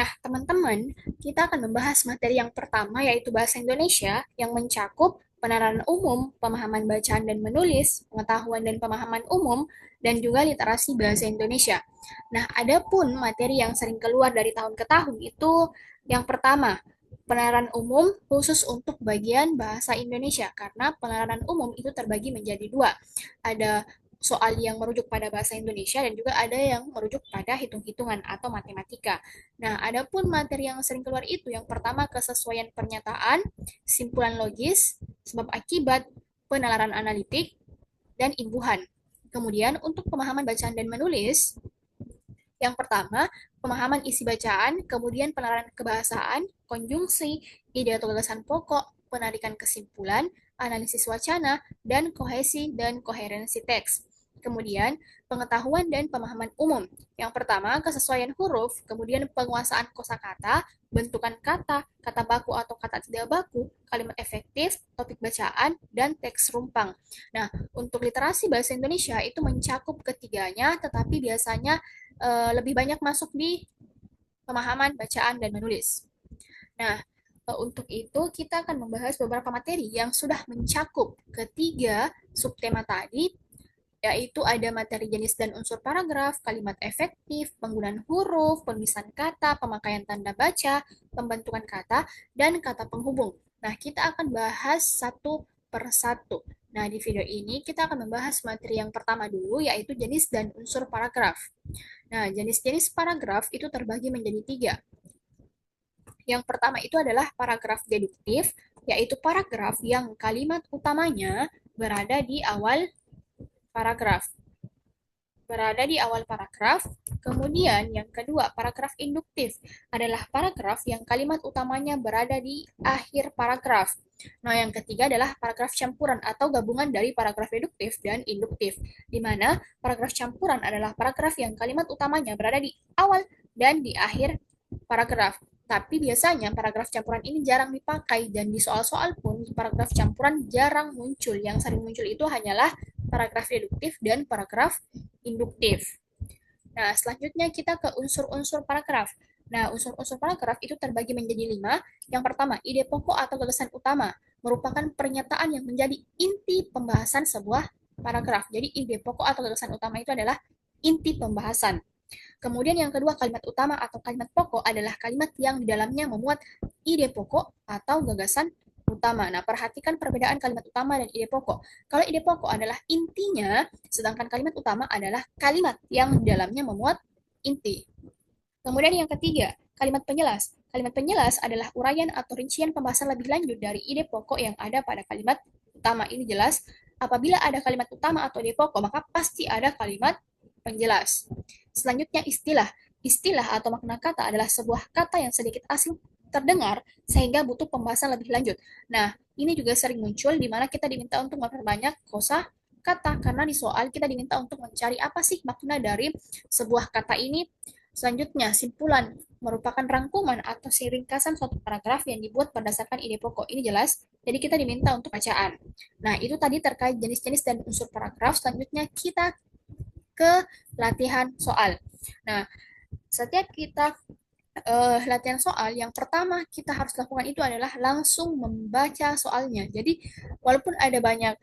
Nah, teman-teman, kita akan membahas materi yang pertama yaitu bahasa Indonesia yang mencakup penerapan umum, pemahaman bacaan dan menulis, pengetahuan dan pemahaman umum, dan juga literasi bahasa Indonesia. Nah, adapun materi yang sering keluar dari tahun ke tahun itu yang pertama, penerapan umum khusus untuk bagian bahasa Indonesia karena penerapan umum itu terbagi menjadi dua. Ada soal yang merujuk pada bahasa Indonesia dan juga ada yang merujuk pada hitung-hitungan atau matematika. Nah, adapun materi yang sering keluar itu yang pertama kesesuaian pernyataan, simpulan logis, sebab akibat, penalaran analitik, dan imbuhan. Kemudian untuk pemahaman bacaan dan menulis, yang pertama pemahaman isi bacaan, kemudian penalaran kebahasaan, konjungsi, ide atau gagasan pokok, penarikan kesimpulan, analisis wacana, dan kohesi dan koherensi teks. Kemudian, pengetahuan dan pemahaman umum. Yang pertama, kesesuaian huruf, kemudian penguasaan kosakata, bentukan kata, kata baku atau kata tidak baku, kalimat efektif, topik bacaan, dan teks rumpang. Nah, untuk literasi bahasa Indonesia itu mencakup ketiganya, tetapi biasanya lebih banyak masuk di pemahaman bacaan dan menulis. Nah, untuk itu kita akan membahas beberapa materi yang sudah mencakup ketiga subtema tadi, yaitu ada materi jenis dan unsur paragraf, kalimat efektif, penggunaan huruf, penulisan kata, pemakaian tanda baca, pembentukan kata, dan kata penghubung. Nah, kita akan bahas satu per satu. Nah, di video ini kita akan membahas materi yang pertama dulu, yaitu jenis dan unsur paragraf. Nah, jenis-jenis paragraf itu terbagi menjadi tiga. Yang pertama itu adalah paragraf deduktif, yaitu paragraf yang kalimat utamanya berada di awal paragraf. Berada di awal paragraf. Kemudian yang kedua, paragraf induktif adalah paragraf yang kalimat utamanya berada di akhir paragraf. Nah, yang ketiga adalah paragraf campuran atau gabungan dari paragraf deduktif dan induktif, di mana paragraf campuran adalah paragraf yang kalimat utamanya berada di awal dan di akhir paragraf. Tapi biasanya paragraf campuran ini jarang dipakai dan di soal-soal pun paragraf campuran jarang muncul. Yang sering muncul itu hanyalah paragraf deduktif dan paragraf induktif. Nah, selanjutnya kita ke unsur-unsur paragraf. Nah, unsur-unsur paragraf itu terbagi menjadi 5. Yang pertama, ide pokok atau gagasan utama, merupakan pernyataan yang menjadi inti pembahasan sebuah paragraf. Jadi, ide pokok atau gagasan utama itu adalah inti pembahasan. Kemudian yang kedua, kalimat utama atau kalimat pokok adalah kalimat yang di dalamnya memuat ide pokok atau gagasan utama. Nah, perhatikan perbedaan kalimat utama dan ide pokok. Kalau ide pokok adalah intinya, sedangkan kalimat utama adalah kalimat yang di dalamnya memuat inti. Kemudian yang ketiga, kalimat penjelas. Kalimat penjelas adalah uraian atau rincian pembahasan lebih lanjut dari ide pokok yang ada pada kalimat utama. Ini jelas, apabila ada kalimat utama atau ide pokok, maka pasti ada kalimat penjelas. Selanjutnya istilah. Istilah atau makna kata adalah sebuah kata yang sedikit asing terdengar sehingga butuh pembahasan lebih lanjut. Nah, ini juga sering muncul di mana kita diminta untuk memperbanyak kosa kata karena di soal kita diminta untuk mencari apa sih makna dari sebuah kata ini. Selanjutnya, simpulan merupakan rangkuman atau ringkasan suatu paragraf yang dibuat berdasarkan ide pokok. Ini jelas, jadi kita diminta untuk bacaan. Nah, itu tadi terkait jenis-jenis dan unsur paragraf. Selanjutnya kita ke latihan soal. Nah, setiap kita latihan soal, yang pertama kita harus lakukan itu adalah langsung membaca soalnya. Jadi, walaupun ada banyak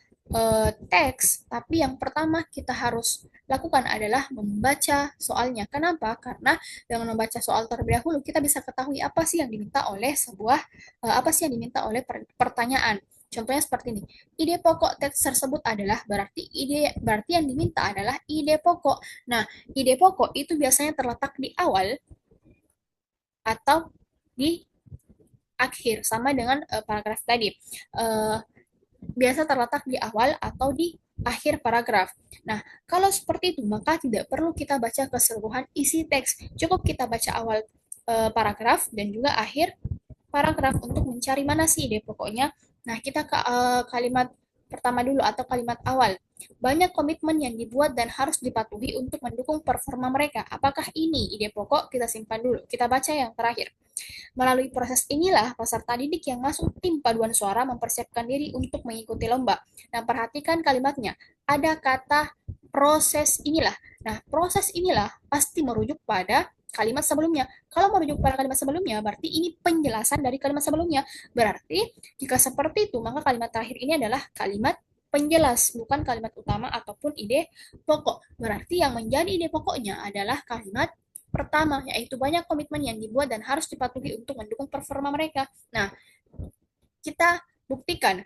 teks, tapi yang pertama kita harus lakukan adalah membaca soalnya. Kenapa? Karena dengan membaca soal terlebih dahulu, kita bisa ketahui apa sih yang diminta oleh apa sih yang diminta oleh pertanyaan. Contohnya seperti ini. Ide pokok teks tersebut adalah berarti yang diminta adalah ide pokok. Nah, ide pokok itu biasanya terletak di awal atau di akhir sama dengan paragraf tadi. Uh, Biasa terletak di awal atau di akhir paragraf. Nah, kalau seperti itu maka tidak perlu kita baca keseluruhan isi teks. Cukup kita baca awal paragraf dan juga akhir paragraf untuk mencari mana sih ide pokoknya. Nah, kita ke kalimat pertama dulu atau kalimat awal. Banyak komitmen yang dibuat dan harus dipatuhi untuk mendukung performa mereka. Apakah ini ide pokok? Kita simpan dulu. Kita baca yang terakhir. Melalui proses inilah peserta didik yang masuk tim paduan suara mempersiapkan diri untuk mengikuti lomba. Nah, perhatikan kalimatnya. Ada kata proses inilah. Nah, proses inilah pasti merujuk pada kalimat sebelumnya. Kalau merujuk pada kalimat sebelumnya, berarti ini penjelasan dari kalimat sebelumnya. Berarti, jika seperti itu, maka kalimat terakhir ini adalah kalimat penjelas, bukan kalimat utama ataupun ide pokok. Berarti yang menjadi ide pokoknya adalah kalimat pertama, yaitu banyak komitmen yang dibuat dan harus dipatuhi untuk mendukung performa mereka. Nah, kita buktikan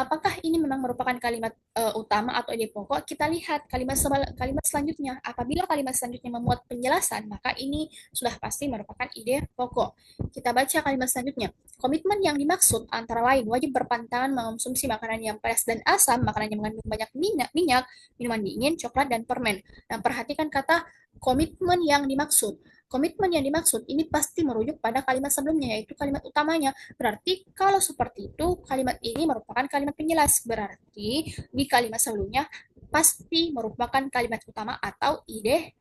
apakah ini memang merupakan kalimat utama atau ide pokok. Kita lihat kalimat selanjutnya. Apabila kalimat selanjutnya memuat penjelasan, maka ini sudah pasti merupakan ide pokok. Kita baca kalimat selanjutnya. Komitmen yang dimaksud antara lain wajib berpantangan mengonsumsi makanan yang pedas dan asam, makanan yang mengandung banyak minyak, minuman dingin, coklat, dan permen. Nah, perhatikan kata komitmen yang dimaksud. Komitmen yang dimaksud ini pasti merujuk pada kalimat sebelumnya, yaitu kalimat utamanya. Berarti kalau seperti itu, kalimat ini merupakan kalimat penjelas. Berarti di kalimat sebelumnya pasti merupakan kalimat utama atau ide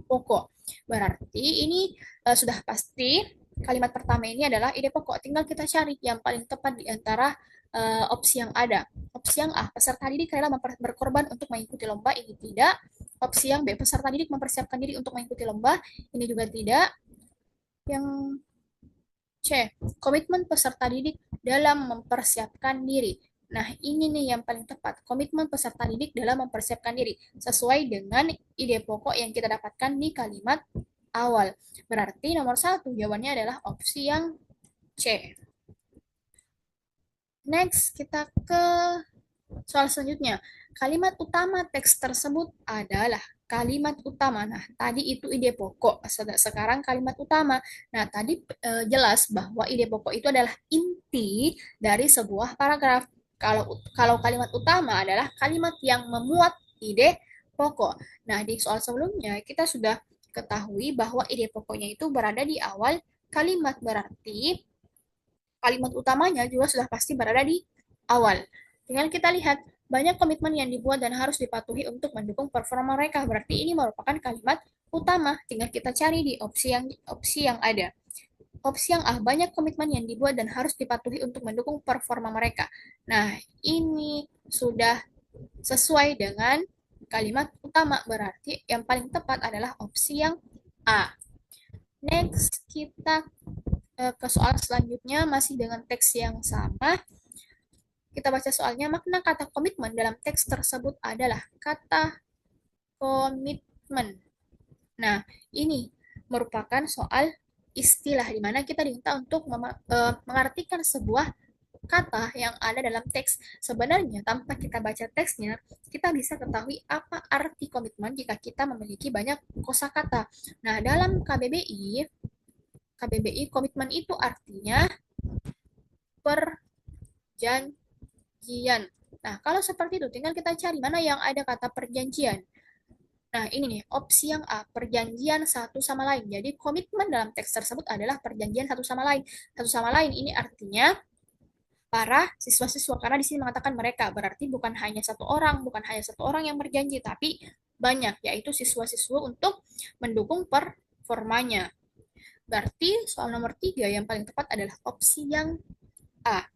pokok. Berarti ini sudah pasti kalimat pertama ini adalah ide pokok. Tinggal kita cari yang paling tepat di antara opsi yang ada. Opsi yang A, peserta didik rela berkorban untuk mengikuti lomba, ini tidak. Opsi yang B, peserta didik mempersiapkan diri untuk mengikuti lomba, ini juga tidak. Yang C, komitmen peserta didik dalam mempersiapkan diri. Nah, ini nih yang paling tepat. Komitmen peserta didik dalam mempersiapkan diri. Sesuai dengan ide pokok yang kita dapatkan di kalimat awal. Berarti nomor 1 jawabannya adalah opsi yang C. Next, kita ke soal selanjutnya. Kalimat utama teks tersebut adalah kalimat utama. Nah, tadi itu ide pokok, sekarang kalimat utama. Nah, tadi jelas bahwa ide pokok itu adalah inti dari sebuah paragraf. Kalau kalimat utama adalah kalimat yang memuat ide pokok. Nah, di soal sebelumnya kita sudah ketahui bahwa ide pokoknya itu berada di awal kalimat, berarti kalimat utamanya juga sudah pasti berada di awal. Dengan kita lihat, banyak komitmen yang dibuat dan harus dipatuhi untuk mendukung performa mereka. Berarti ini merupakan kalimat utama. Tinggal kita cari di opsi yang ada. Opsi yang A, banyak komitmen yang dibuat dan harus dipatuhi untuk mendukung performa mereka. Nah, ini sudah sesuai dengan kalimat utama. Berarti yang paling tepat adalah opsi yang A. Next, kita ke soal selanjutnya masih dengan teks yang sama. Kita baca soalnya. Makna kata komitmen dalam teks tersebut adalah kata komitmen. Nah, ini merupakan soal istilah di mana kita diminta untuk mengartikan sebuah kata yang ada dalam teks. Sebenarnya tanpa kita baca teksnya, kita bisa ketahui apa arti komitmen jika kita memiliki banyak kosakata. Nah, dalam KBBI komitmen itu artinya perjanjian. Nah, kalau seperti itu, tinggal kita cari mana yang ada kata perjanjian. Nah, ini nih, opsi yang A, perjanjian satu sama lain. Jadi, komitmen dalam teks tersebut adalah perjanjian satu sama lain. Satu sama lain ini artinya para siswa-siswa, karena di sini mengatakan mereka, berarti bukan hanya satu orang yang berjanji, tapi banyak, yaitu siswa-siswa untuk mendukung performanya. Berarti soal nomor 3 yang paling tepat adalah opsi yang A.